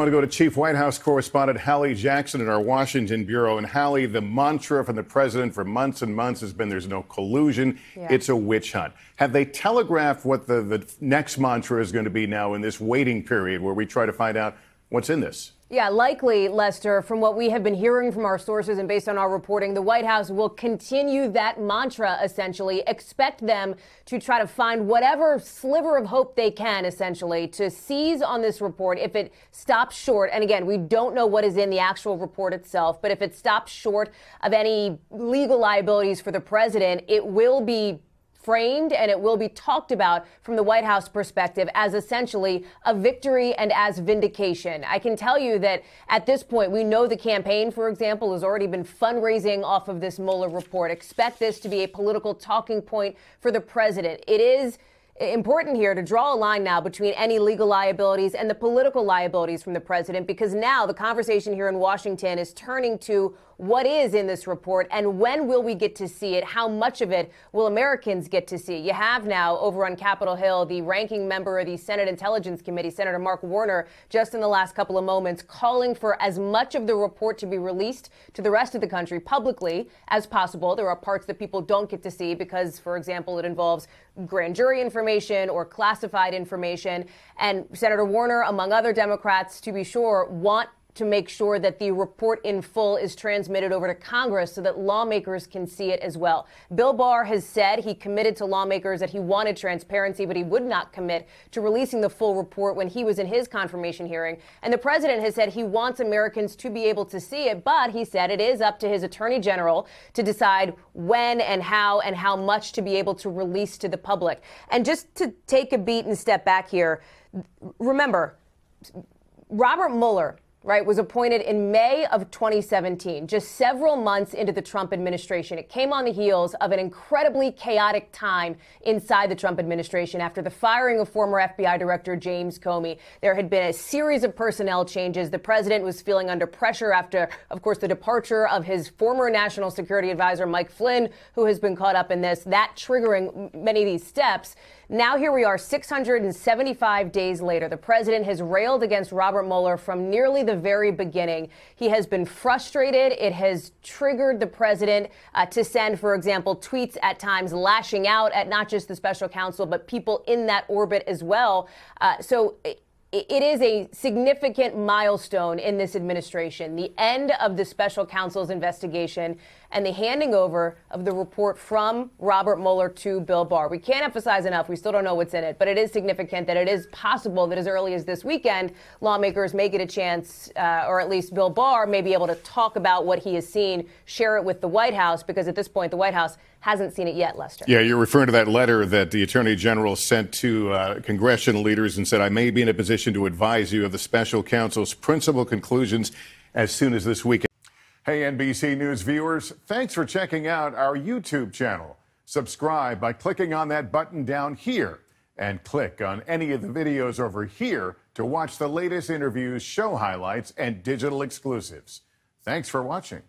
I want to go to Chief White House Correspondent Hallie Jackson in our Washington bureau. And Hallie, the mantra from the president for months and months has been there's no collusion. Yeah. It's a witch hunt. Have they telegraphed what the next mantra is going to be now in this waiting period where we try to find out what's in this? Yeah, likely, Lester, from what we have been hearing from our sources and based on our reporting, the White House will continue that mantra, essentially. Expect them to try to find whatever sliver of hope they can, essentially, to seize on this report if it stops short. And again, we don't know what is in the actual report itself, but if it stops short of any legal liabilities for the president, it will be framed and it will be talked about from the White House perspective as essentially a victory and as vindication. I can tell you that at this point, we know the campaign, for example, has already been fundraising off of this Mueller report. Expect this to be a political talking point for the president. It is important here to draw a line now between any legal liabilities and the political liabilities from the president, because now the conversation here in Washington is turning to what is in this report and when will we get to see it? How much of it will Americans get to see? You have now over on Capitol Hill, the ranking member of the Senate Intelligence Committee, Senator Mark Warner, just in the last couple of moments, calling for as much of the report to be released to the rest of the country publicly as possible. There are parts that people don't get to see because, for example, it involves grand jury information or classified information. And Senator Warner, among other Democrats, to be sure, want to make sure that the report in full is transmitted over to Congress so that lawmakers can see it as well. Bill Barr has said he committed to lawmakers that he wanted transparency, but he would not commit to releasing the full report when he was in his confirmation hearing. And the president has said he wants Americans to be able to see it, but he said it is up to his attorney general to decide when and how much to be able to release to the public. And just to take a beat and step back here, remember, Robert Mueller, right, was appointed in May of 2017, just several months into the Trump administration. It came on the heels of an incredibly chaotic time inside the Trump administration after the firing of former FBI Director James Comey. There had been a series of personnel changes. The president was feeling under pressure after, of course, the departure of his former National Security Advisor, Mike Flynn, who has been caught up in this, that triggering many of these steps. Now here we are 675 days later. The president has railed against Robert Mueller from nearly the very beginning. He has been frustrated. It has triggered the president to send, for example, tweets at times lashing out at not just the special counsel, but people in that orbit as well. So it is a significant milestone in this administration, the end of the special counsel's investigation and the handing over of the report from Robert Mueller to Bill Barr. We can't emphasize enough, we still don't know what's in it, but it is significant that it is possible that as early as this weekend, lawmakers may get a chance, or at least Bill Barr may be able to talk about what he has seen, share it with the White House, because at this point, the White House hasn't seen it yet, Lester. Yeah, you're referring to that letter that the Attorney General sent to congressional leaders and said, I may be in a position to advise you of the special counsel's principal conclusions as soon as this weekend. Hey, NBC News viewers, thanks for checking out our YouTube channel. Subscribe by clicking on that button down here and click on any of the videos over here to watch the latest interviews, show highlights, and digital exclusives. Thanks for watching.